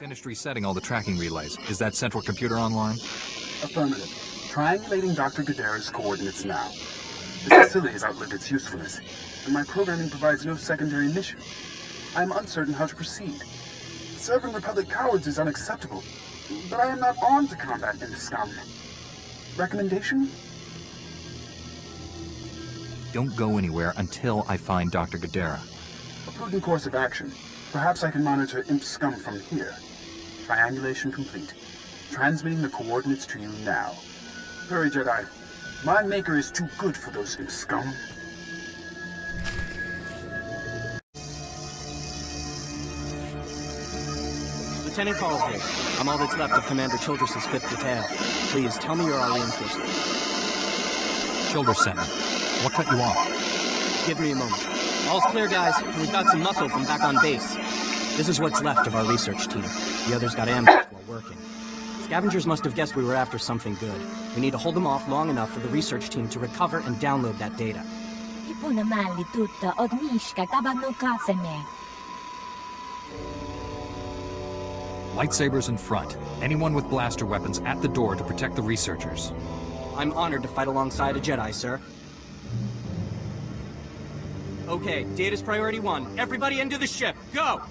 finished resetting all the tracking relays. Is that central computer online? Affirmative. Triangulating Dr. Gadara's coordinates now. This facility has outlived its usefulness, and my programming provides no secondary mission. I am uncertain how to proceed. Serving Republic cowards is unacceptable, but I am not armed to combat imp scum. Recommendation? Don't go anywhere until I find Dr. Gadara. A prudent course of action. Perhaps I can monitor imp scum from here. Triangulation complete. Transmitting the coordinates to you now. Hurry, Jedi. My maker is too good for those imp scum. Lieutenant Carlsville, I'm all that's left of Commander Childress's 5th Detail. Please, tell me you're our reinforcement. Childress sent me. What cut you off? Give me a moment. All's clear, guys. We've got some muscle from back on base. This is what's left of our research team. The others got ambushed while working. Scavengers must have guessed we were after something good. We need to hold them off long enough for the research team to recover and download that data. Lightsabers in front. Anyone with blaster weapons at the door to protect the researchers. I'm honored to fight alongside a Jedi, sir. Okay, data's priority 1. Everybody into the ship. Go!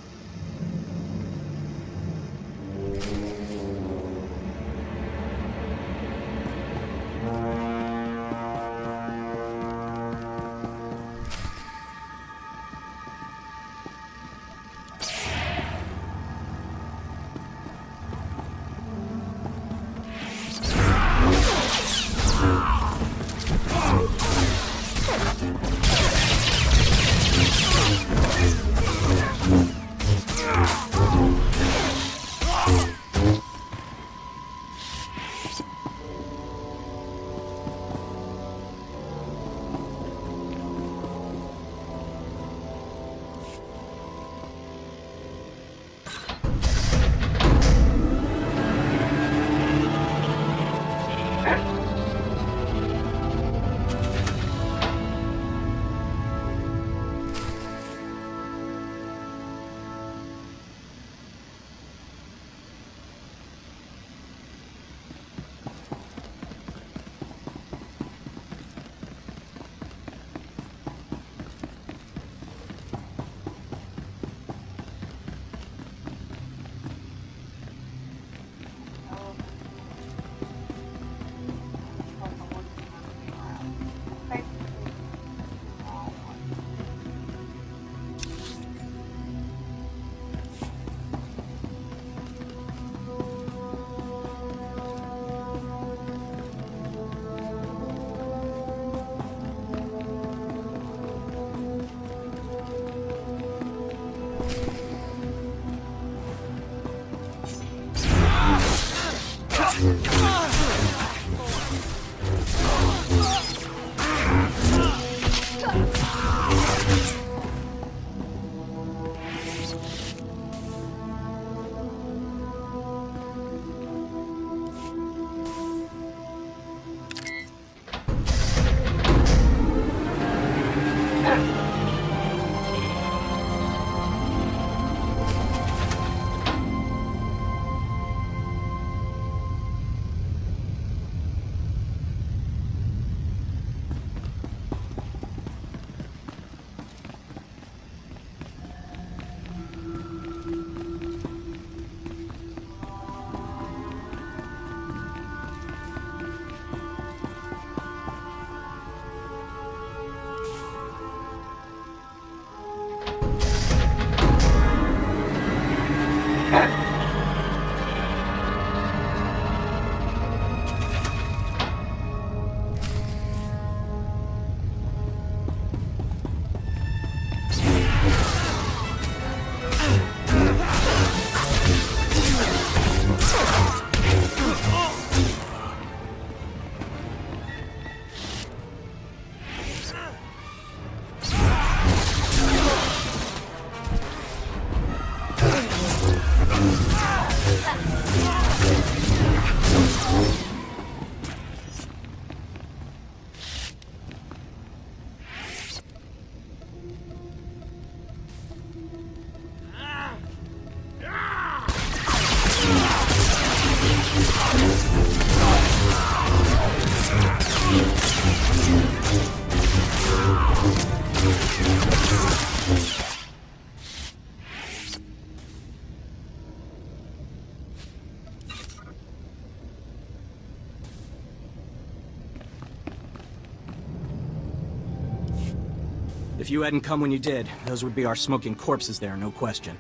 If you hadn't come when you did, those would be our smoking corpses there, no question.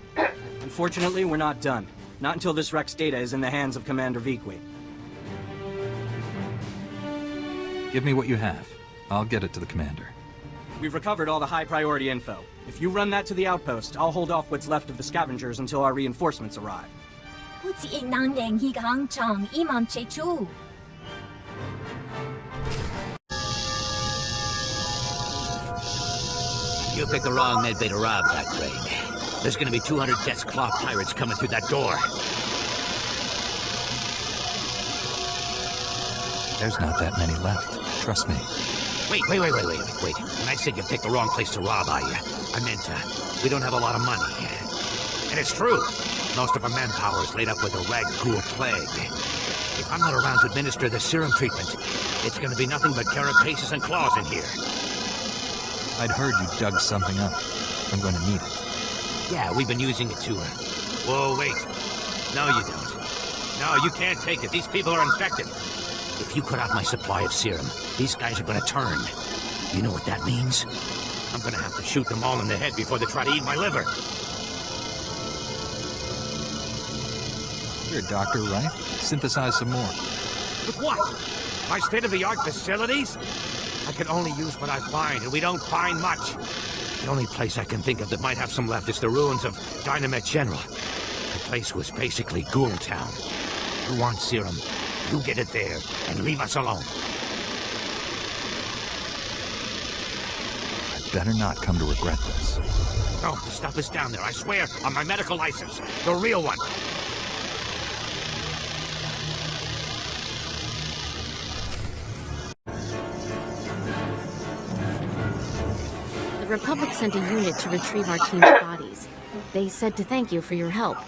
Unfortunately, we're not done. Not until this Rex data is in the hands of Commander Viqui. Give me what you have. I'll get it to the commander. We've recovered all the high-priority info. If you run that to the outpost, I'll hold off what's left of the scavengers until our reinforcements arrive. 好似亦能令佢行長伊萬切出。You picked the wrong medbay to rob that train. There's gonna be 200 Death's Claw pirates coming through that door. There's not that many left. Trust me. Wait. When I said you picked the wrong place to rob, I meant, we don't have a lot of money. And it's true. Most of our manpower is laid up with the rag ghoul plague. If I'm not around to administer the serum treatment, it's gonna be nothing but carapaces and claws in here. I'd heard you dug something up. I'm going to need it. Yeah, we've been using it to, Whoa, wait. No, you don't. No, you can't take it. These people are infected. If you cut off my supply of serum, these guys are gonna turn. You know what that means? I'm gonna have to shoot them all in the head before they try to eat my liver. You're a doctor, right? Synthesize some more. With what? My state-of-the-art facilities? I can only use what I find, and we don't find much. The only place I can think of that might have some left is the ruins of Dynamite General. The place was basically Ghoul Town. You want serum? You get it there, and leave us alone. I'd better not come to regret this. No, the stuff is down there, I swear, on my medical license. The real one. The Republic sent a unit to retrieve our team's bodies. They said to thank you for your help.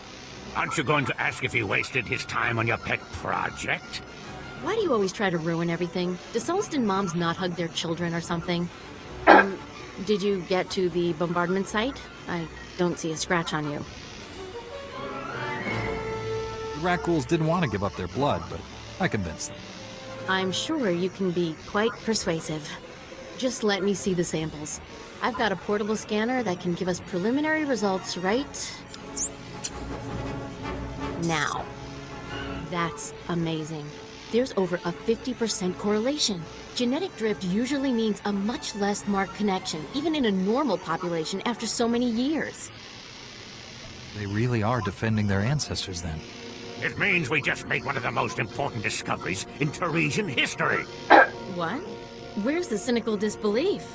Aren't you going to ask if he wasted his time on your pet project? Why do you always try to ruin everything? Do Solston moms not hug their children or something? Did you get to the bombardment site? I don't see a scratch on you. The rat ghouls didn't want to give up their blood, but I convinced them. I'm sure you can be quite persuasive. Just let me see the samples. I've got a portable scanner that can give us preliminary results right now. That's amazing. There's over a 50% correlation. Genetic drift usually means a much less marked connection, even in a normal population after so many years. They really are defending their ancestors then. It means we just made one of the most important discoveries in Teresian history. What? Where's the cynical disbelief?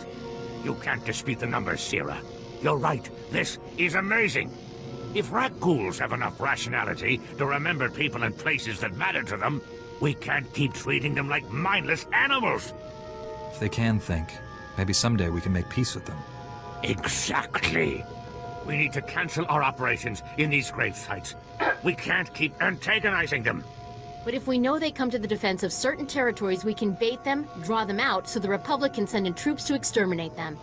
You can't dispute the numbers, Sierra. You're right. This is amazing. If rat ghouls have enough rationality to remember people and places that matter to them, we can't keep treating them like mindless animals. If they can think, maybe someday we can make peace with them. Exactly. We need to cancel our operations in these grave sites. We can't keep antagonizing them. But if we know they come to the defense of certain territories, we can bait them, draw them out, so the Republic can send in troops to exterminate them.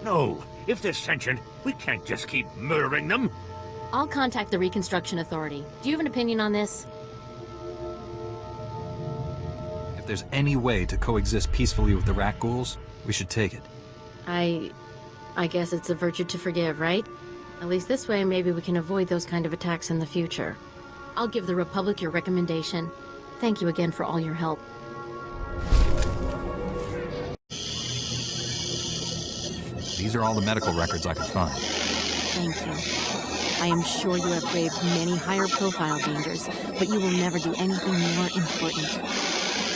No, if they're sentient, we can't just keep murdering them. I'll contact the Reconstruction Authority. Do you have an opinion on this? If there's any way to coexist peacefully with the rat ghouls, we should take it. I guess it's a virtue to forgive, right? At least this way, maybe we can avoid those kind of attacks in the future. I'll give the Republic your recommendation. Thank you again for all your help. These are all the medical records I could find. Thank you. I am sure you have braved many higher profile dangers, but you will never do anything more important.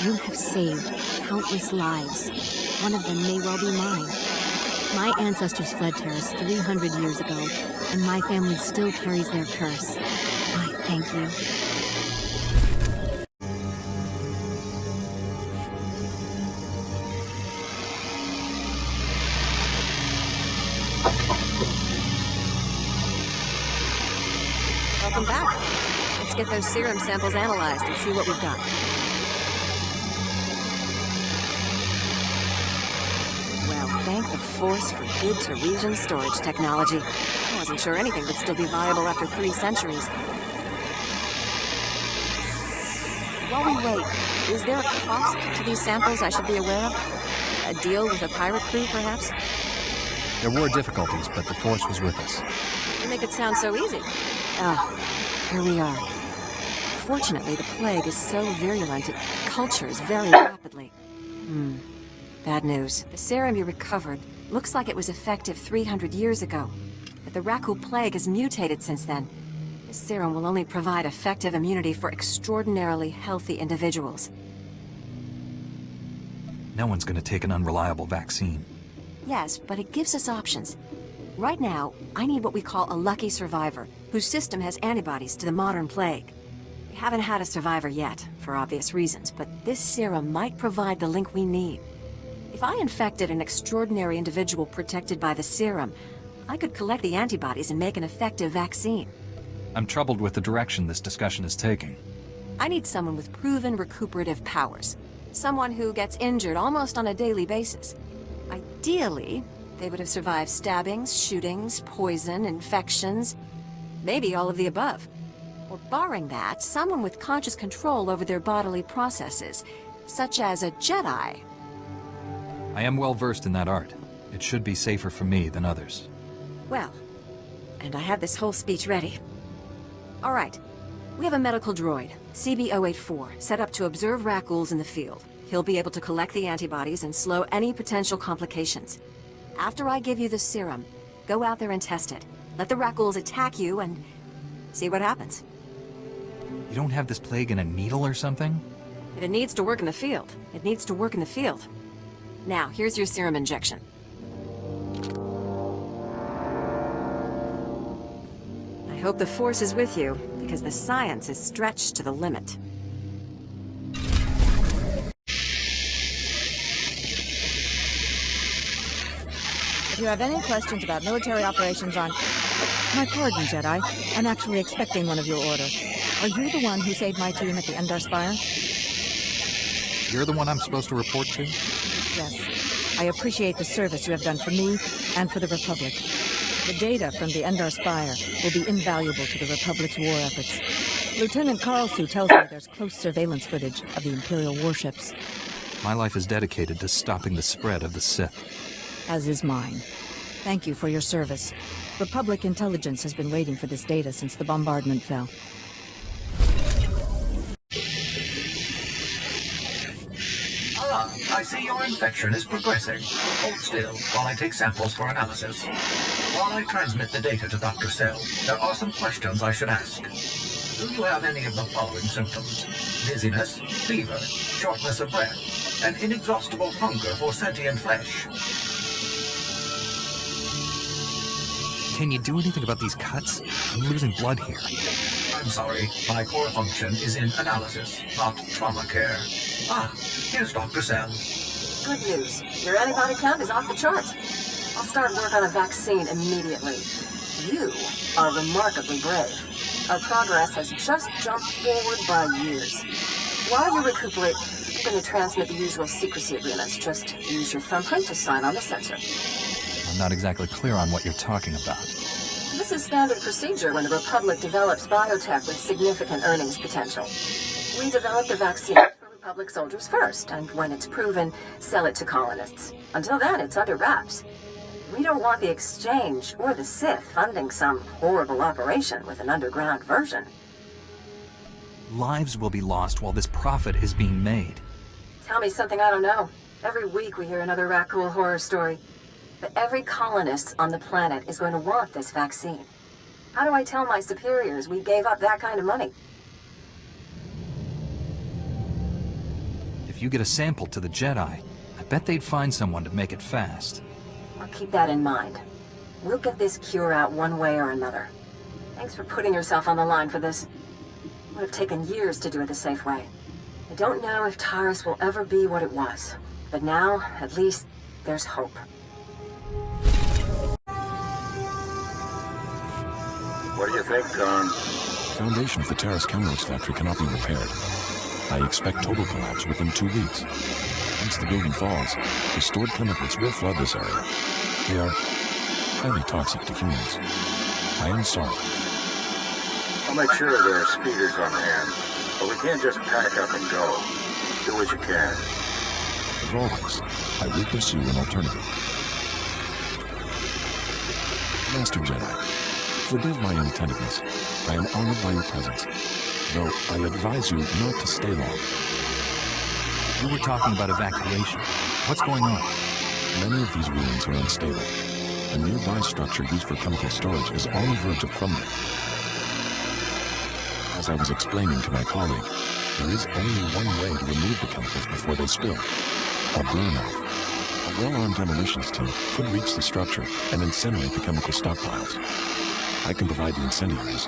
You have saved countless lives. One of them may well be mine. My ancestors fled Terrace 300 years ago, and my family still carries their curse. I thank you. Welcome back. Let's get those serum samples analyzed and see what we've got. Well, thank the Force for good Teresian storage technology. I wasn't sure anything would still be viable after 3 centuries. While we wait, is there a cost to these samples I should be aware of? A deal with a pirate crew, perhaps? There were difficulties, but the Force was with us. You make it sound so easy. Oh, here we are. Fortunately, the plague is so virulent, it cultures very rapidly. Bad news. The serum you recovered looks like it was effective 300 years ago, but the Raku plague has mutated since then. This serum will only provide effective immunity for extraordinarily healthy individuals. No one's gonna take an unreliable vaccine. Yes, but it gives us options. Right now, I need what we call a lucky survivor, whose system has antibodies to the modern plague. We haven't had a survivor yet, for obvious reasons, but this serum might provide the link we need. If I infected an extraordinary individual protected by the serum, I could collect the antibodies and make an effective vaccine. I'm troubled with the direction this discussion is taking. I need someone with proven recuperative powers. Someone who gets injured almost on a daily basis. Ideally, they would have survived stabbings, shootings, poison, infections, maybe all of the above. Or barring that, someone with conscious control over their bodily processes, such as a Jedi. I am well versed in that art. It should be safer for me than others. Well, and I had this whole speech ready. All right, we have a medical droid, CB-084, set up to observe Rakuls in the field. He'll be able to collect the antibodies and slow any potential complications. After I give you the serum, go out there and test it. Let the Rakuls attack you and see what happens. You don't have this plague in a needle or something? If it needs to work in the field, it needs to work in the field. Now, here's your serum injection. I hope the Force is with you, because the science is stretched to the limit. If you have any questions about military operations on... My pardon, Jedi. I'm actually expecting one of your order. Are you the one who saved my team at the Endar Spire? You're the one I'm supposed to report to? Yes. I appreciate the service you have done for me and for the Republic. The data from the Endar Spire will be invaluable to the Republic's war efforts. Lieutenant Carlsu tells me there's close surveillance footage of the Imperial warships. My life is dedicated to stopping the spread of the Sith. As is mine. Thank you for your service. Republic intelligence has been waiting for this data since the bombardment fell. I see your infection is progressing. Hold still while I take samples for analysis. While I transmit the data to Dr. Cell, there are some questions I should ask. Do you have any of the following symptoms? Dizziness, fever, shortness of breath, and inexhaustible hunger for sentient flesh? Can you do anything about these cuts? I'm losing blood here. I'm sorry, my core function is in analysis, not trauma care. Ah, here's Dr. Cell. Good news. Your antibody count is off the charts. I'll start work on a vaccine immediately. You are remarkably brave. Our progress has just jumped forward by years. While you recuperate, I'm going to transmit the usual secrecy agreements. Just use your thumbprint to sign on the sensor. I'm not exactly clear on what you're talking about. This is standard procedure when the Republic develops biotech with significant earnings potential. We develop the vaccine for Republic soldiers first, and when it's proven, sell it to colonists. Until then, it's under wraps. We don't want the exchange or the Sith funding some horrible operation with an underground version. Lives will be lost while this profit is being made. Tell me something I don't know. Every week we hear another Rakul horror story. But every colonist on the planet is going to want this vaccine. How do I tell my superiors we gave up that kind of money? If you get a sample to the Jedi, I bet they'd find someone to make it fast. I'll keep that in mind. We'll get this cure out one way or another. Thanks for putting yourself on the line for this. It would have taken years to do it the safe way. I don't know if Taurus will ever be what it was, but now, at least, there's hope. What do you think, Khan? Foundation of the Terrace Chemworks factory cannot be repaired. I expect total collapse within 2 weeks. Once the building falls, the stored chemicals will flood this area. They are highly toxic to humans. I am sorry. I'll make sure there are speeders on hand, but we can't just pack up and go. Do what you can. As always, I will pursue an alternative. Master Jedi, forgive my inattentiveness. I am honored by your presence, though I advise you not to stay long. You were talking about evacuation. What's going on? Many of these ruins are unstable. A nearby structure used for chemical storage is on the verge of crumbling. As I was explaining to my colleague, there is only one way to remove the chemicals before they spill. A burn-off. A well-armed demolitions team could reach the structure and incinerate the chemical stockpiles. I can provide the incendiaries.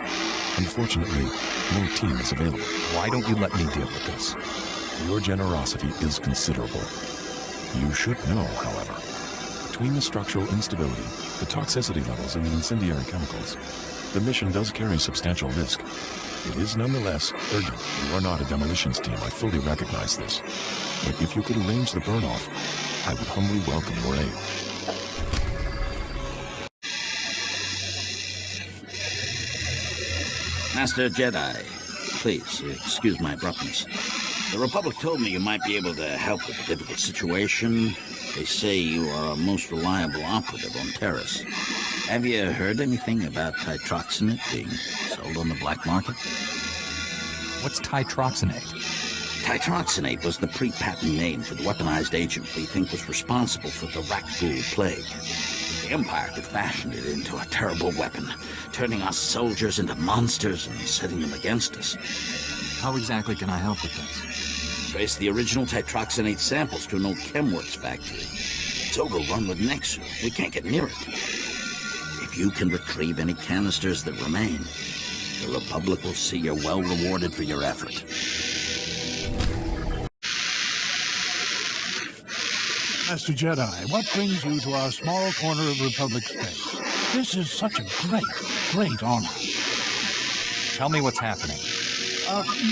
Unfortunately, no team is available. Why don't you let me deal with this? Your generosity is considerable. You should know, however, between the structural instability, the toxicity levels, and the incendiary chemicals, the mission does carry substantial risk. It is nonetheless urgent. You are not a demolitions team, I fully recognize this. But if you could arrange the burn-off, I would humbly welcome your aid. Master Jedi, please, excuse my abruptness. The Republic told me you might be able to help with a difficult situation. They say you are a most reliable operative on Terrace. Have you heard anything about titroxinate being sold on the black market? What's titroxinate? Titroxinate was the pre-patent name for the weaponized agent we think was responsible for the Rakghoul plague. The Empire could fashion it into a terrible weapon, turning our soldiers into monsters and setting them against us. How exactly can I help with this? Trace the original titroxinate samples to an old Chemworks factory. It's overrun with Nexu. We can't get near it. If you can retrieve any canisters that remain, the Republic will see you're well rewarded for your effort. Master Jedi, what brings you to our small corner of Republic space? This is such a great honor. Tell me what's happening.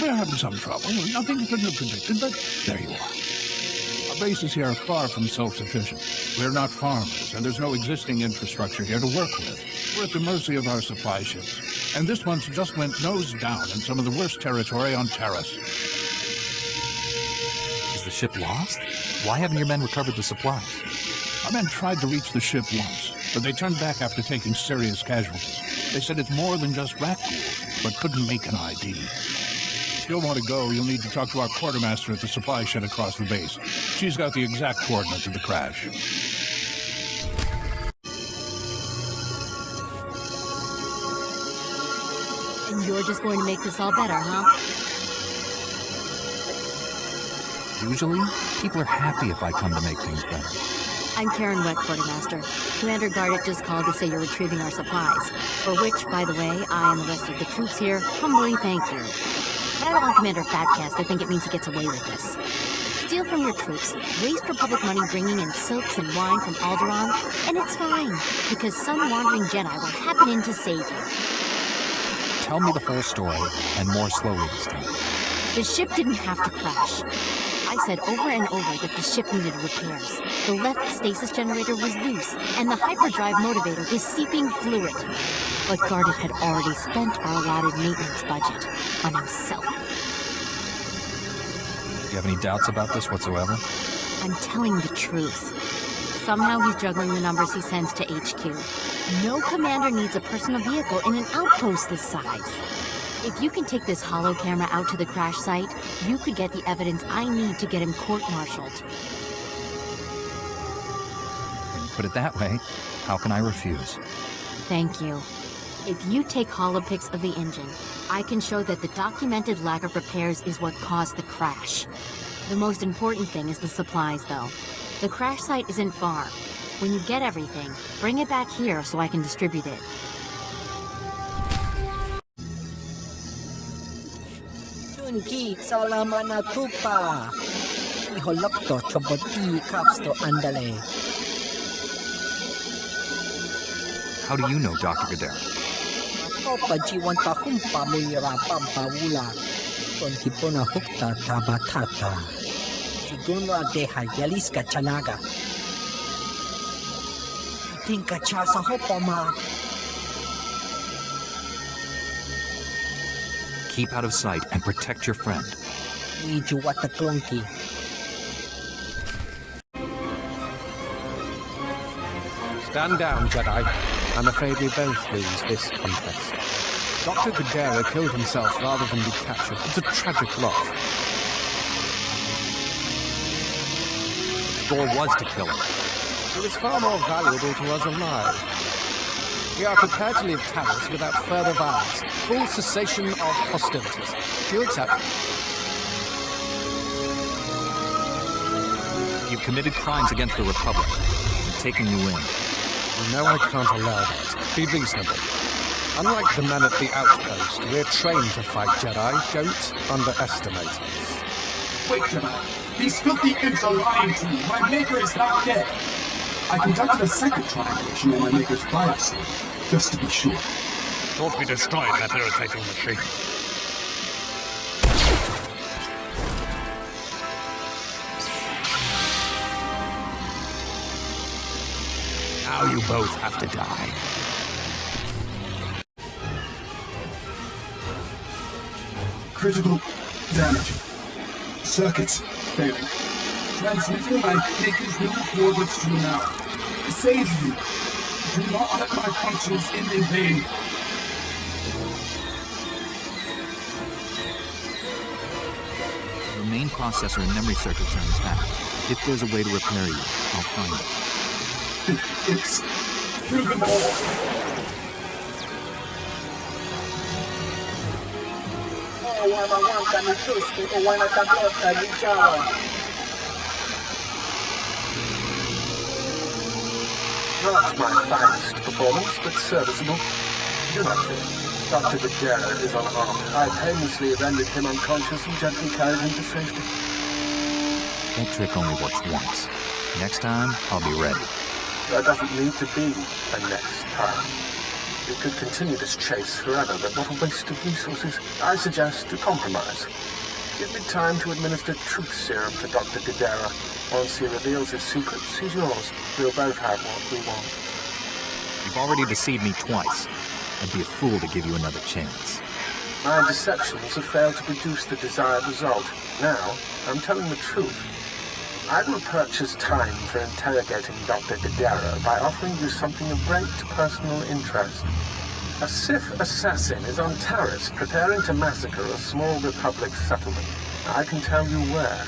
We're having some trouble. Nothing you couldn't have predicted, but there you are. Our bases here are far from self-sufficient. We're not farmers, and there's no existing infrastructure here to work with. We're at the mercy of our supply ships. And this one's just went nose down in some of the worst territory on Terrace. Is the ship lost? Why haven't your men recovered the supplies? Our men tried to reach the ship once, but they turned back after taking serious casualties. They said it's more than just Rakghouls, but couldn't make an ID. If you'll want to go, you'll need to talk to our quartermaster at the supply shed across the base. She's got the exact coordinates of the crash. And you're just going to make this all better, huh? Usually, people are happy if I come to make things better. I'm Karen Wet, Quartermaster. Commander Gardick just called to say you're retrieving our supplies. For which, by the way, I and the rest of the troops here humbly thank you. But I don't want Commander Fatcast to think it means he gets away with this. Steal from your troops, waste Republic money bringing in silks and wine from Alderaan, and it's fine, because some wandering Jedi will happen in to save you. Tell me the whole story, and more slowly this time. The ship didn't have to crash. I said over and over that the ship needed repairs. The left stasis generator was loose, and the hyperdrive motivator was seeping fluid. But Gardick had already spent our allotted maintenance budget on himself. You have any doubts about this whatsoever? I'm telling the truth. Somehow he's juggling the numbers he sends to HQ. No commander needs a personal vehicle in an outpost this size. If you can take this holo camera out to the crash site, you could get the evidence I need to get him court-martialed. When you put it that way, how can I refuse? Thank you. If you take holopics of the engine, I can show that the documented lack of repairs is what caused the crash. The most important thing is the supplies, though. The crash site isn't far. When you get everything, bring it back here so I can distribute it. Ki salama na tupa. Iholokto choboti kafsto andale. How do you know Dr. Gadara? Opa jiwanta humpa mulira pampa wula. Kon kipona hukta tabatata. Siguro deha yaliska chanaga. Tinka chasa hopa ma. Keep out of sight and protect your friend. Need you what the clunky. Stand down, Jedi. I'm afraid we both lose this contest. Dr. Gadara killed himself rather than be captured. It's a tragic loss. The goal was to kill him. He was far more valuable to us alive. We are prepared to leave Taris without further violence. Full cessation of hostilities. Do you accept? You've committed crimes against the Republic. I'm taking you in. You know I can't allow that. Be reasonable. Unlike the men at the outpost, we're trained to fight Jedi. Don't underestimate us. Wait, Jedi. These filthy imps are lying to you. My maker is not dead. I conducted a second triangulation on my maker's biopsy, just to be sure. Thought we destroyed that irritating machine. Now you both have to die. Critical damage. Circuits failing. Transmitting my maker's new coordinates to you now. Save me. Do not let my functions end in vain. Your main processor and memory circuits are intact. If there's a way to repair you, I'll find it. It's through them all. Not my finest performance, but serviceable. Do not fear. Dr. Gadara is unharmed. I painlessly rendered him unconscious and gently carried him to safety. That trick only works once. Next time, I'll be ready. There doesn't need to be a next time. We could continue this chase forever, but what a waste of resources. I suggest a compromise. Give me time to administer truth serum to Dr. Gadara. Once he reveals his secrets, he's yours. We'll both have what we want. You've already deceived me twice. I'd be a fool to give you another chance. My deceptions have failed to produce the desired result. Now, I'm telling the truth. I will purchase time for interrogating Dr. Gadara by offering you something of great personal interest. A Sith assassin is on Taris, preparing to massacre a small Republic settlement. I can tell you where.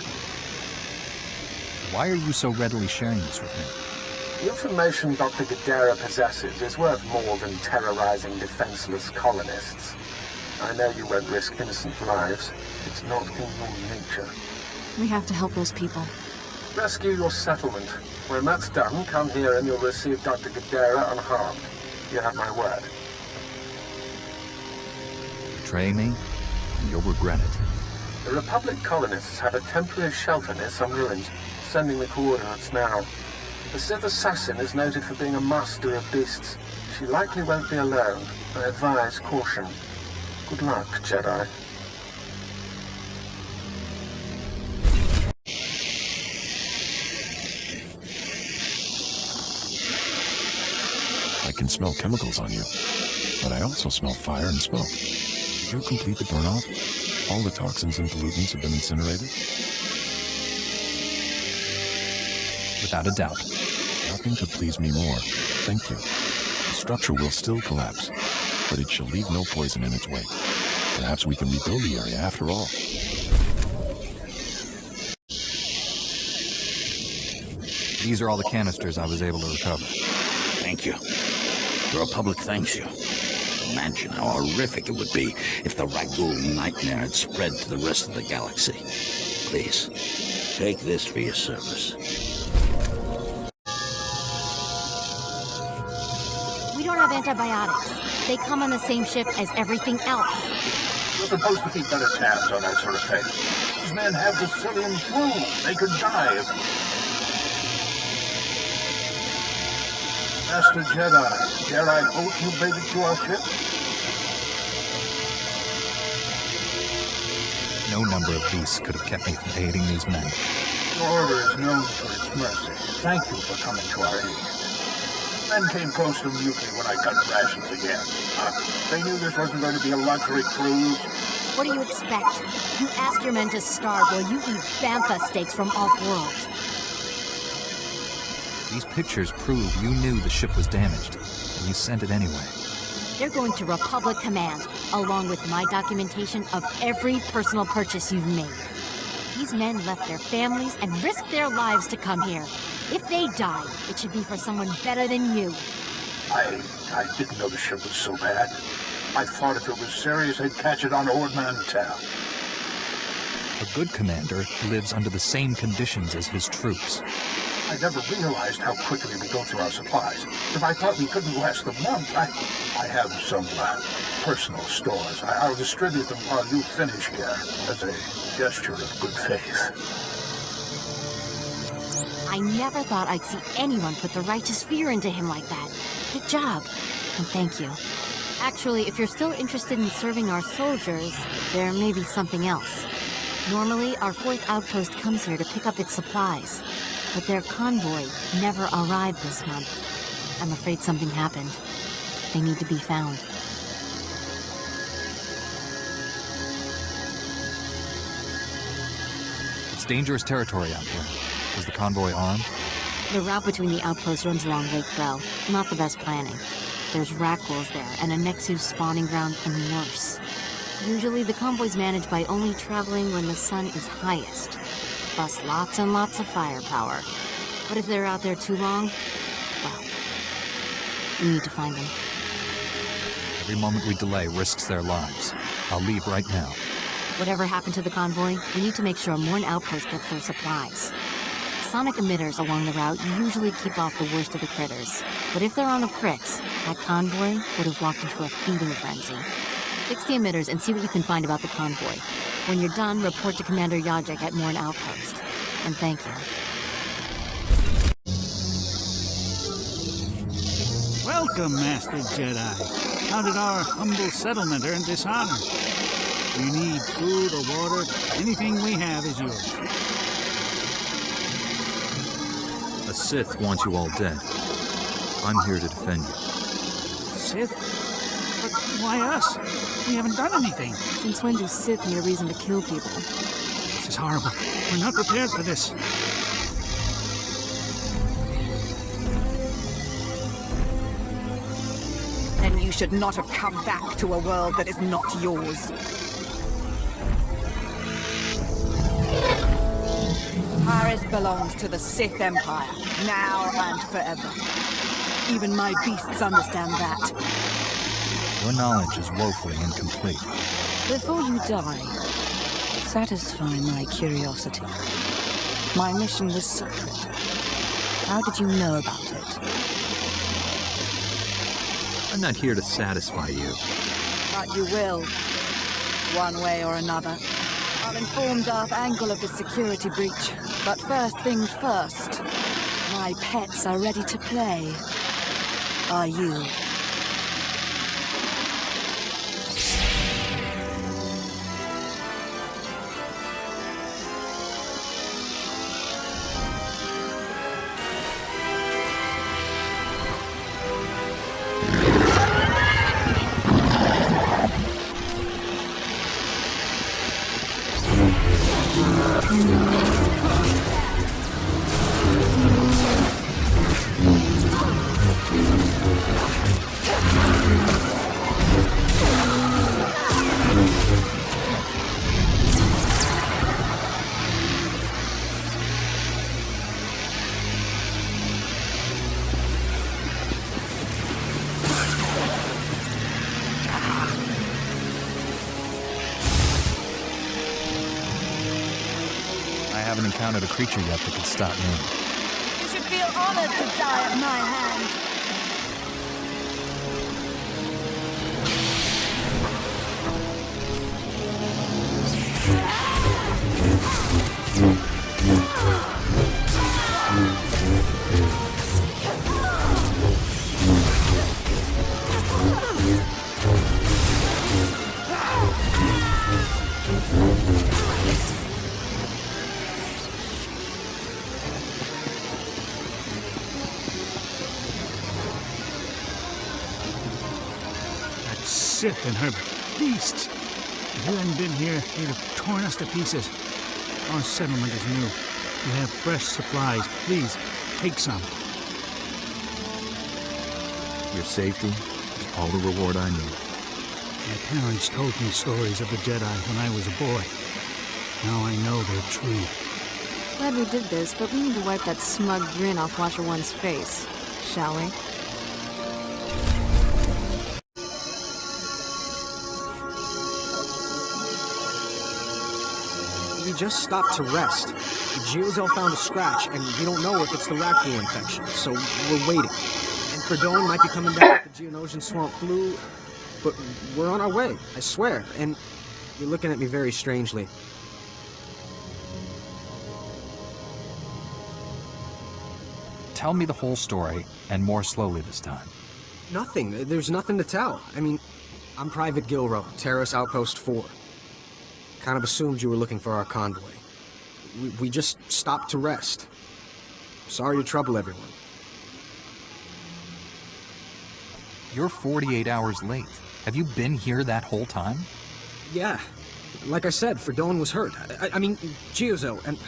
Why are you so readily sharing this with me? The information Dr. Gadara possesses is worth more than terrorizing defenseless colonists. I know you won't risk innocent lives. It's not in your nature. We have to help those people. Rescue your settlement. When that's done, come here and you'll receive Dr. Gadara unharmed. You have my word. Betray me, and you'll regret it. The Republic colonists have a temporary shelter near some ruins. Sending the coordinates now. The Sith assassin is noted for being a master of beasts. She likely won't be alone. I advise caution. Good luck, Jedi. I can smell chemicals on you, but I also smell fire and smoke. Did you complete the burn-off? All the toxins and pollutants have been incinerated? Without a doubt. Nothing could please me more. Thank you. The structure will still collapse, but it shall leave no poison in its wake. Perhaps we can rebuild the area after all. These are all the canisters I was able to recover. Thank you. The Republic thanks you. Imagine how horrific it would be if the Ragul nightmare had spread to the rest of the galaxy. Please, take this for your service. We don't have antibiotics. They come on the same ship as everything else. You're supposed to keep better tabs on that sort of thing. These men have the Sicilian flu. They could die if... Master Jedi, dare I hope you've made it to our ship? No number of beasts could have kept me from aiding these men. Your order is known for its mercy. Thank you for coming to our aid. Men came close to mutiny when I cut rations again. They knew this wasn't going to be a luxury cruise. What do you expect? You ask your men to starve while you eat bantha steaks from off-world. These pictures prove you knew the ship was damaged. And you sent it anyway. They're going to Republic Command, along with my documentation of every personal purchase you've made. These men left their families and risked their lives to come here. If they die, it should be for someone better than you. I didn't know the ship was so bad. I thought if it was serious, I'd catch it on Ord Mantell. A good commander lives under the same conditions as his troops. I never realized how quickly we go through our supplies. If I thought we couldn't last a month, I have some personal stores. I'll distribute them while you finish here as a gesture of good faith. I never thought I'd see anyone put the righteous fear into him like that. Good job. And thank you. Actually, if you're still interested in serving our soldiers, there may be something else. Normally, our 4th outpost comes here to pick up its supplies. But their convoy never arrived this month. I'm afraid something happened. They need to be found. It's dangerous territory out there. Is the convoy armed? The route between the outposts runs along Lake Bell. Not the best planning. There's Rakghouls there, and a Nexus spawning ground, and worse. Usually the convoy's managed by only traveling when the sun is highest. Plus lots and lots of firepower. But if they're out there too long, well, we need to find them. Every moment we delay risks their lives. I'll leave right now. Whatever happened to the convoy, we need to make sure Morn Outpost gets their supplies. Sonic emitters along the route usually keep off the worst of the critters. But if they're on the fricks, that convoy would have walked into a feeding frenzy. Fix the emitters and see what you can find about the convoy. When you're done, report to Commander Yajek at Morn Outpost. And thank you. Welcome, Master Jedi. How did our humble settlement earn this honor? Do you need food or water? Anything we have is yours. A Sith wants you all dead. I'm here to defend you. Sith? But why us? We haven't done anything. Since when do Sith need a reason to kill people? This is horrible. We're not prepared for this. Then you should not have come back to a world that is not yours. Taris belongs to the Sith Empire, now and forever. Even my beasts understand that. Your knowledge is woefully incomplete. Before you die, satisfy my curiosity. My mission was secret. How did you know about it? I'm not here to satisfy you. But you will. One way or another. I'll inform Darth Angel of the security breach. But first things first. My pets are ready to play. Are you? I haven't encountered a creature yet that could stop me. You should feel honored to die at my hand. Sith and her beasts. If you hadn't been here, they'd have torn us to pieces. Our settlement is new. We have fresh supplies. Please, take some. Your safety is all the reward I need. My parents told me stories of the Jedi when I was a boy. Now I know they're true. Glad we did this, but we need to wipe that smug grin off Watcher One's face, shall we? We just stopped to rest. Geozel found a scratch, and we don't know if it's the raccoon infection, so we're waiting. And Verdone might be coming down with the Geonosian swamp flu, but we're on our way, I swear, and you're looking at me very strangely. Tell me the whole story, and more slowly this time. Nothing. There's nothing to tell. I mean, I'm Private Gilrow, Terrace Outpost 4. Kind of assumed you were looking for our convoy. We just stopped to rest. Sorry to trouble everyone. You're 48 hours late. Have you been here that whole time? Yeah. Like I said, Verdone was hurt. I mean, Geozel, and...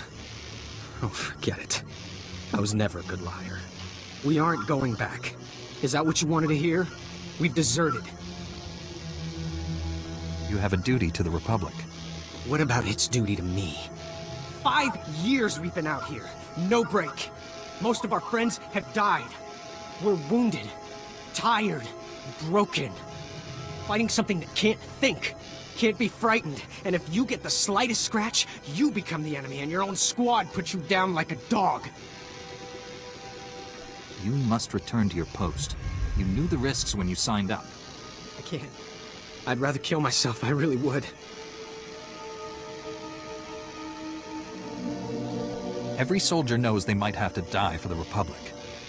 Oh, forget it. I was never a good liar. We aren't going back. Is that what you wanted to hear? We've deserted. You have a duty to the Republic. What about its duty to me? 5 years we've been out here. No break. Most of our friends have died. We're wounded, tired, broken. Fighting something that can't think, can't be frightened. And if you get the slightest scratch, you become the enemy and your own squad puts you down like a dog. You must return to your post. You knew the risks when you signed up. I can't. I'd rather kill myself, I really would. Every soldier knows they might have to die for the Republic.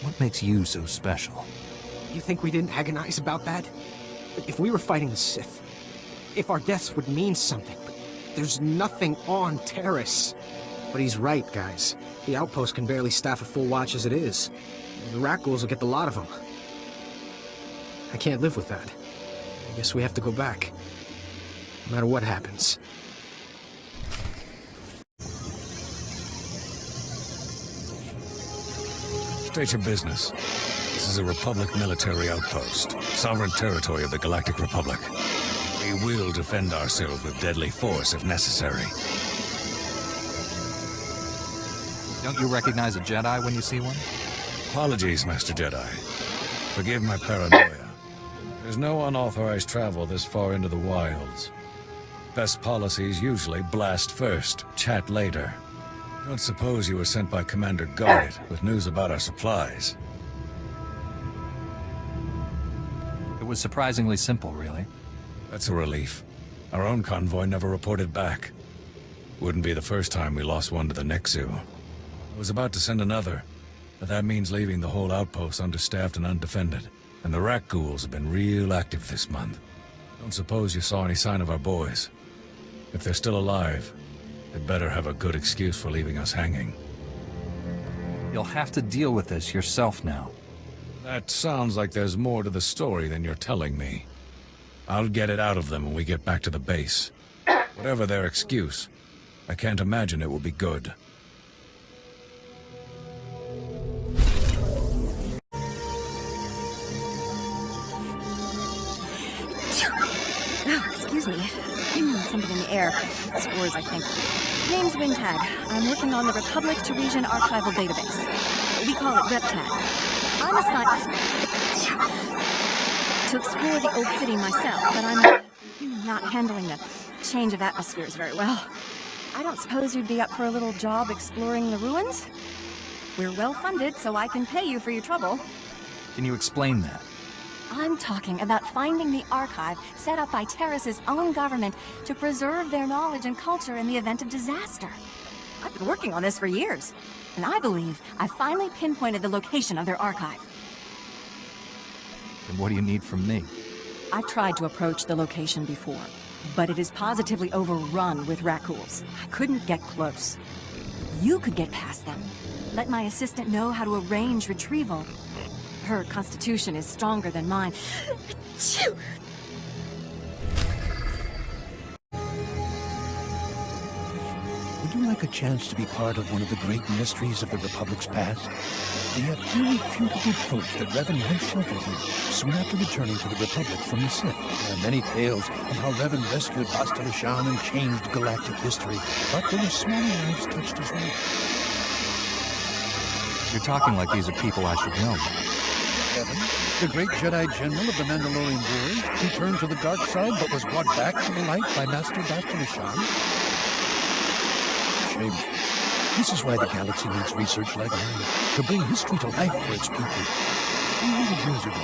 What makes you so special? You think we didn't agonize about that? If we were fighting the Sith, if our deaths would mean something, but there's nothing on Terrace. But he's right, guys. The outpost can barely staff a full watch as it is. The rat ghouls will get the lot of them. I can't live with that. I guess we have to go back. No matter what happens. State your business. This is a Republic military outpost, sovereign territory of the Galactic Republic. We will defend ourselves with deadly force if necessary. Don't you recognize a Jedi when you see one? Apologies, Master Jedi. Forgive my paranoia. There's no unauthorized travel this far into the wilds. Best policies usually blast first, chat later. Don't suppose you were sent by Commander Garnet with news about our supplies. It was surprisingly simple, really. That's a relief. Our own convoy never reported back. Wouldn't be the first time we lost one to the Nexu. I was about to send another, but that means leaving the whole outpost understaffed and undefended. And the rat ghouls have been real active this month. Don't suppose you saw any sign of our boys. If they're still alive, they'd better have a good excuse for leaving us hanging. You'll have to deal with this yourself now. That sounds like there's more to the story than you're telling me. I'll get it out of them when we get back to the base. Whatever their excuse, I can't imagine it will be good. Oh, excuse me. Something in the air. Spores, I think. Name's Wingtag. I'm working on the Republic to Region Archival Database. We call it RepTag. I'm assigned to explore the old city myself, but I'm not handling the change of atmospheres very well. I don't suppose you'd be up for a little job exploring the ruins? We're well funded, so I can pay you for your trouble. Can you explain that? I'm talking about finding the archive set up by Terrace's own government to preserve their knowledge and culture in the event of disaster. I've been working on this for years, and I believe I've finally pinpointed the location of their archive. Then what do you need from me? I've tried to approach the location before, but it is positively overrun with rat ghouls. I couldn't get close. You could get past them. Let my assistant know how to arrange retrieval. Her constitution is stronger than mine. Would Would you like a chance to be part of one of the great mysteries of the Republic's past? We have irrefutable proof that Revan once sheltered here, soon after returning to the Republic from the Sith. There are many tales of how Revan rescued Bastila Shan and changed galactic history, but there were smaller lives touched as well. You're talking like these are people I should know. Revan, the great Jedi General of the Mandalorian Wars, who turned to the dark side but was brought back to the light by Master Bastila Shan. Shameful. This is why the galaxy needs research like mine, to bring history to life for its people. 300 years ago,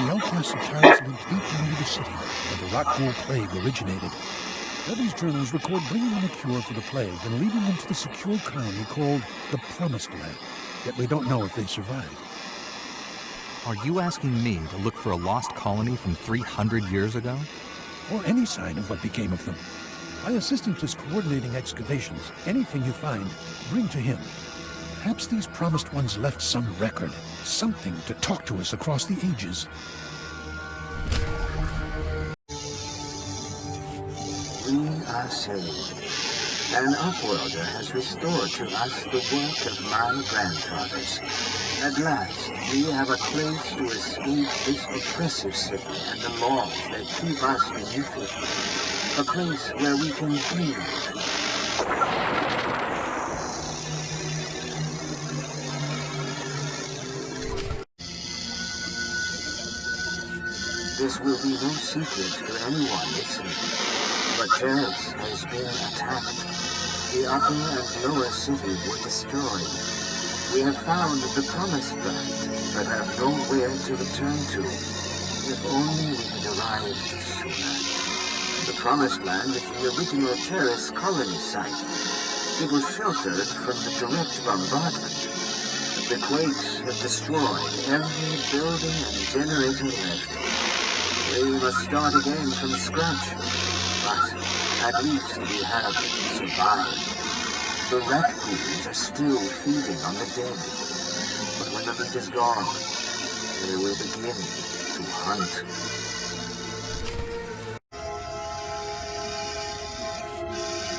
the outcasts of Taris lived deep below the city, where the Rakghoul plague originated. Revan's journals record bringing them a cure for the plague and leading them to the secure colony called the Promised Land. Yet we don't know if they survived. Are you asking me to look for a lost colony from 300 years ago? Or any sign of what became of them. My assistant is coordinating excavations. Anything you find, bring to him. Perhaps these promised ones left some record, something to talk to us across the ages. We are saved. An Upworlder has restored to us the work of my grandfathers. At last, we have a place to escape this oppressive city and the laws that keep us beneath it. A place where we can breathe. This will be no secret to anyone listening, but Taris has been attacked. The upper and lower city were destroyed. We have found the Promised Land, but have nowhere to return to. If only we had arrived sooner. The Promised Land is the original Taris colony site. It was sheltered from the direct bombardment. The quakes have destroyed every building and generator left. We must start again from scratch. But at least we have survived. The Rakghouls are still feeding on the dead. But when the meat is gone, they will begin to hunt.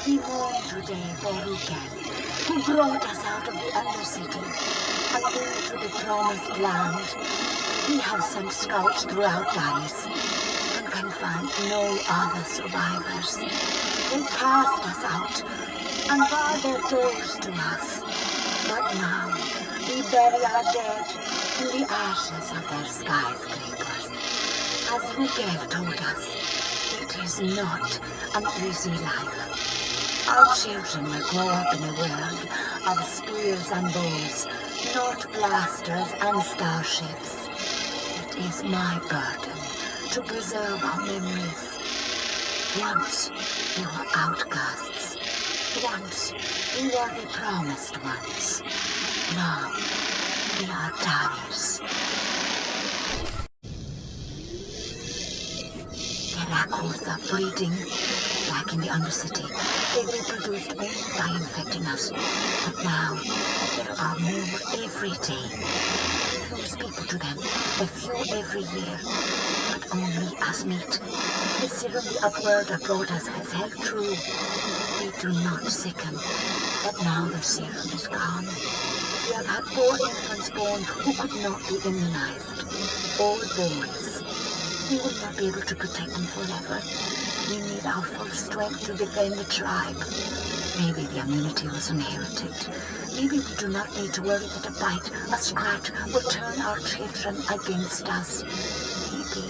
We mourn today for Rukel, who brought us out of the Undercity and into the Promised Land. We have sent scouts throughout Taris and can find no other survivors. They cast us out and barred their doors to us. But now we bury our dead in the ashes of their skyscrapers. As Rukel told us, it is not an easy life. Our children will grow up in a world of spears and bows, not blasters and starships. It is my burden to preserve our memories. Once we were outcasts. Once we were the promised ones. Now we are Taris. The Rakghouls are breeding back in the Undercity. They reproduced only by infecting us. But now, there are more every day. We lose people to them, a few every year. But only as meat. The serum the Upworlder brought us has held true. We do not sicken. But now the serum is gone. We have had 4 infants born who could not be immunized. All boys. We will not be able to protect them forever. We need our full strength to defend the tribe. Maybe the immunity was inherited. Maybe we do not need to worry that a bite, a scratch, will turn our children against us. Maybe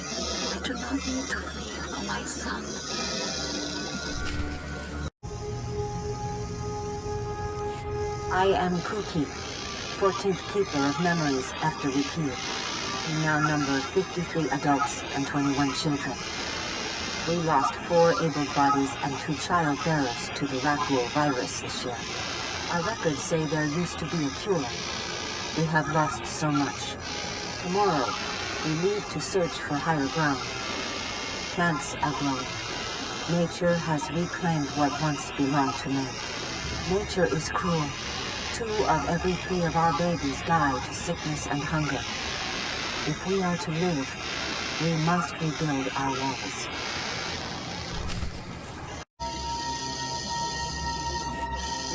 I do not need to fear for my son. I am Kuki, 14th Keeper of Memories after Rikir. We now number 53 adults and 21 children. We lost 4 able bodies and 2 child bearers to the Rakghoul virus this year. Our records say there used to be a cure. We have lost so much. Tomorrow, we leave to search for higher ground. Plants are growing. Nature has reclaimed what once belonged to men. Nature is cruel. 2 of every 3 of our babies die to sickness and hunger. If we are to live, we must rebuild our walls.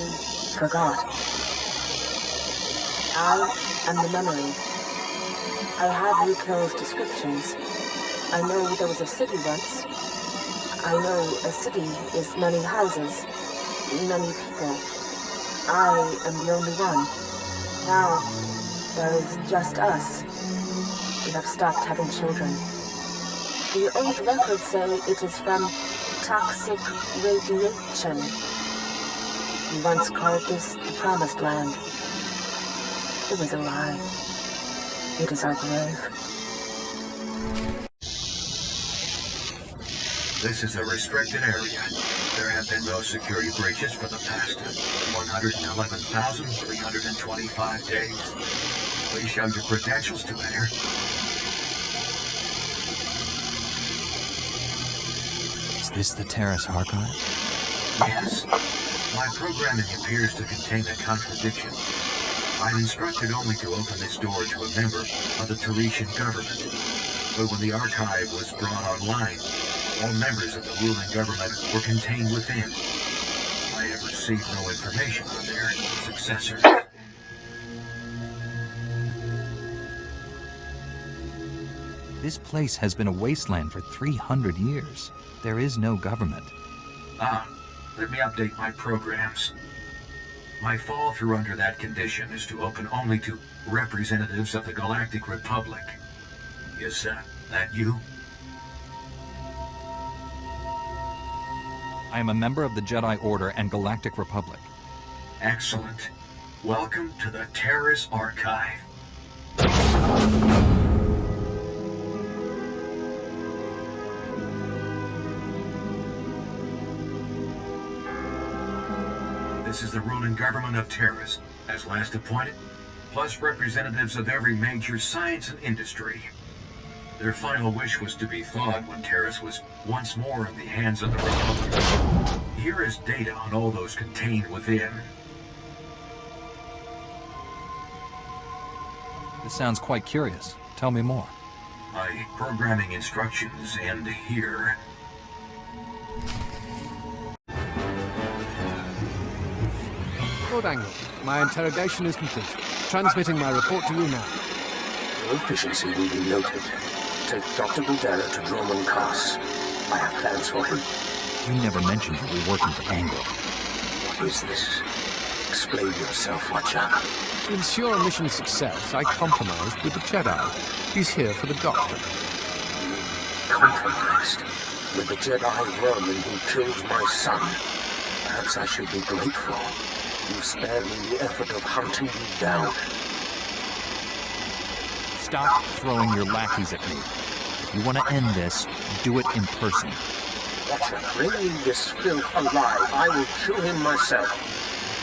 The forgot. I am the memory. I have Raquel's descriptions. I know there was a city once. I know a city is many houses, many people. I am the only one. Now, there is just us. We have stopped having children. The old records say it is from toxic radiation. We once called this the Promised Land. It was a lie. It is our grave. This is a restricted area. There have been no security breaches for the past 111,325 days. Please show your credentials to enter. Is this the Terrace archive? Yes. My programming appears to contain a contradiction. I'm instructed only to open this door to a member of the Teresian government. But when the archive was brought online, all members of the ruling government were contained within. I have received no information on their successors. This place has been a wasteland for 300 years. There is no government. Let me update my programs. My fall through under that condition is to open only to representatives of the Galactic Republic. Is that you? I am a member of the Jedi Order and Galactic Republic. Excellent. Welcome to the Terrace Archive. This is the ruling government of Terrace, as last appointed, plus representatives of every major science and industry. Their final wish was to be thawed when Terrace was once more in the hands of the Republic. Here is data on all those contained within. This sounds quite curious. Tell me more. My programming instructions end here. Lord Angle, my interrogation is complete. Transmitting my report to you now. Your efficiency will be noted. Take Dr. Guldera to Droman Kaas. I have plans for him. You never mentioned you were working for Angle. What is this? Explain yourself, Watcher. To ensure mission success, I compromised with the Jedi. He's here for the Doctor. Compromised? With the Jedi vermin who killed my son? Perhaps I should be grateful. You spared me the effort of hunting you down. Stop throwing your lackeys at me. If you want to end this, do it in person. Watcher, bring me this filth alive. I will kill him myself.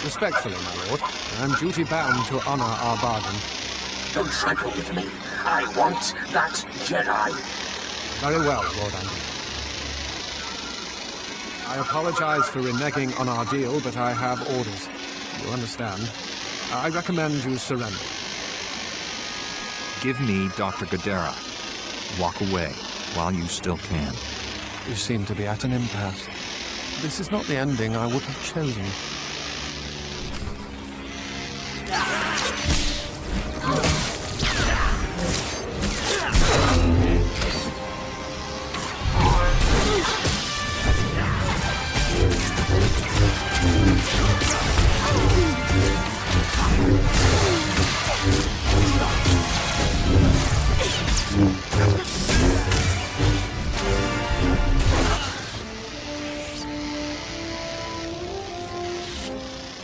Respectfully, my lord, I'm duty-bound to honor our bargain. Don't trifle with me. I want that Jedi. Very well, Lord Angle. I apologize for reneging on our deal, but I have orders. You understand? I recommend you surrender. Give me Dr. Guldera. Walk away while you still can. You seem to be at an impasse. This is not the ending I would have chosen.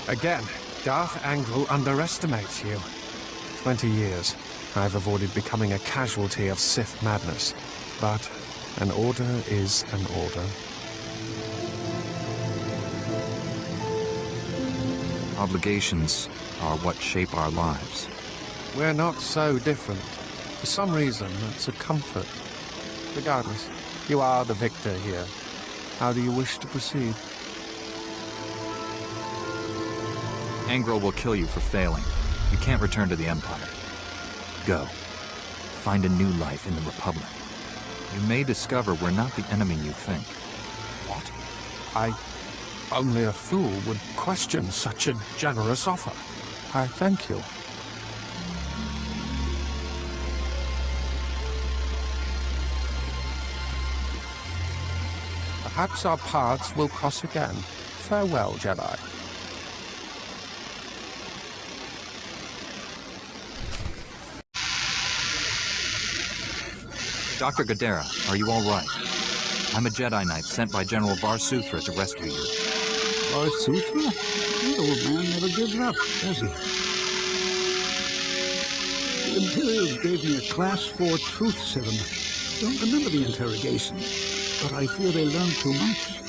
Again, Darth Angle underestimates you. 20 years, I've avoided becoming a casualty of Sith madness. But an order is an order. Obligations are what shape our lives. We're not so different. For some reason, that's a comfort. Regardless, you are the victor here. How do you wish to proceed? Angro will kill you for failing. You can't return to the Empire. Go. Find a new life in the Republic. You may discover we're not the enemy you think. What? Only a fool would question such a generous offer. I thank you. Perhaps our paths will cross again. Farewell, Jedi. Dr. Gadara, are you all right? I'm a Jedi Knight sent by General Varsuthra to rescue you. Varsuthra? The old man never gives up, does he? The Imperials gave me a Class 4 Truth Serum. Don't remember the interrogation, but I fear they learned too much.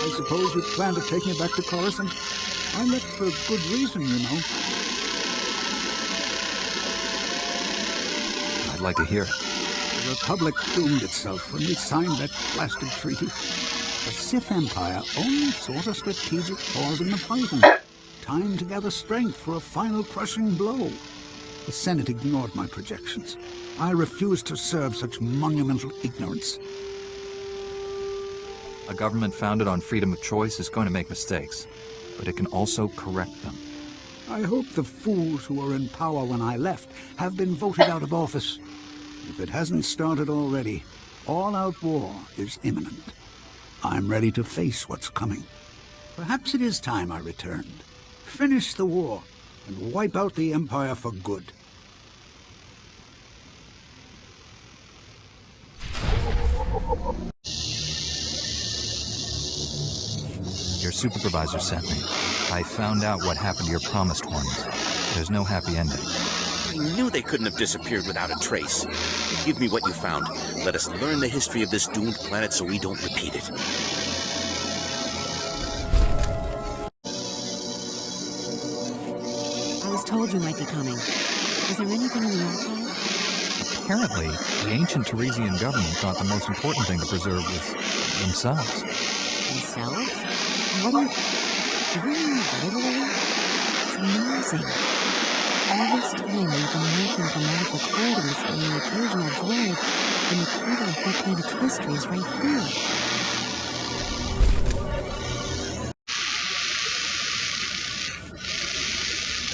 I suppose you plan to take me back to Coruscant? I left for a good reason, you know. I'd like to hear it. The Republic doomed itself when we signed that blasted treaty. The Sith Empire only sought a strategic pause in the fighting. Time to gather strength for a final crushing blow. The Senate ignored my projections. I refused to serve such monumental ignorance. A government founded on freedom of choice is going to make mistakes, but it can also correct them. I hope the fools who were in power when I left have been voted out of office. If it hasn't started already, all-out war is imminent. I'm ready to face what's coming. Perhaps it is time I returned. Finish the war and wipe out the Empire for good. Your supervisor sent me. I found out what happened to your promised ones. There's no happy ending. I knew they couldn't have disappeared without a trace. Give me what you found. Let us learn the history of this doomed planet so we don't repeat it. I was told you might be coming. Is there anything in the archive? Apparently, the ancient Teresian government thought the most important thing to preserve was themselves. Themselves? What do you mean literally? It's amazing. All this time we've been making dramatic recordings and the occasional droid, and the key to the whole planet's history is right here.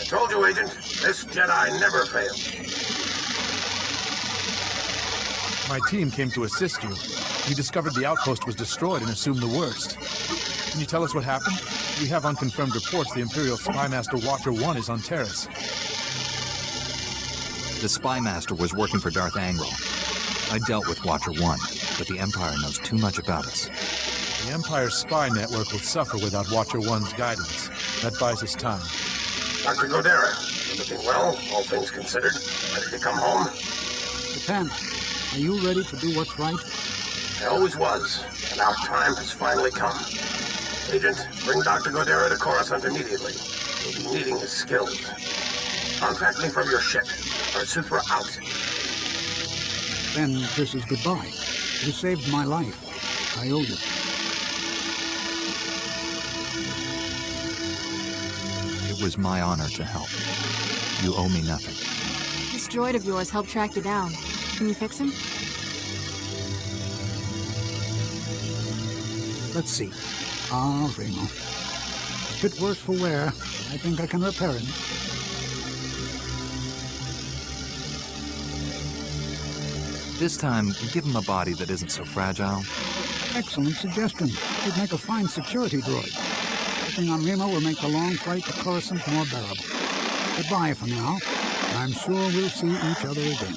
I told you, Agent, this Jedi never fails. My team came to assist you. We discovered the outpost was destroyed and assumed the worst. Can you tell us what happened? We have unconfirmed reports the Imperial Spymaster Watcher 1 is on Taris. The Spymaster was working for Darth Angral. I dealt with Watcher 1, but the Empire knows too much about us. The Empire's spy network will suffer without Watcher 1's guidance. That buys us time. Dr. Godera, you looking well, all things considered? Ready to come home? Japan, are you ready to do what's right? I always was, and our time has finally come. Agent, bring Dr. Godera to Coruscant immediately. You'll be needing his skills. Contact me from your ship. Varsuthra out. Then this is goodbye. You saved my life. I owe you. It was my honor to help. You owe me nothing. This droid of yours helped track you down. Can you fix him? Let's see. Ah, Remo. A bit worse for wear. I think I can repair him. This time, give him a body that isn't so fragile. Excellent suggestion. He'd make a fine security droid. Working on Remo will make the long flight to Coruscant more bearable. Goodbye for now. I'm sure we'll see each other again.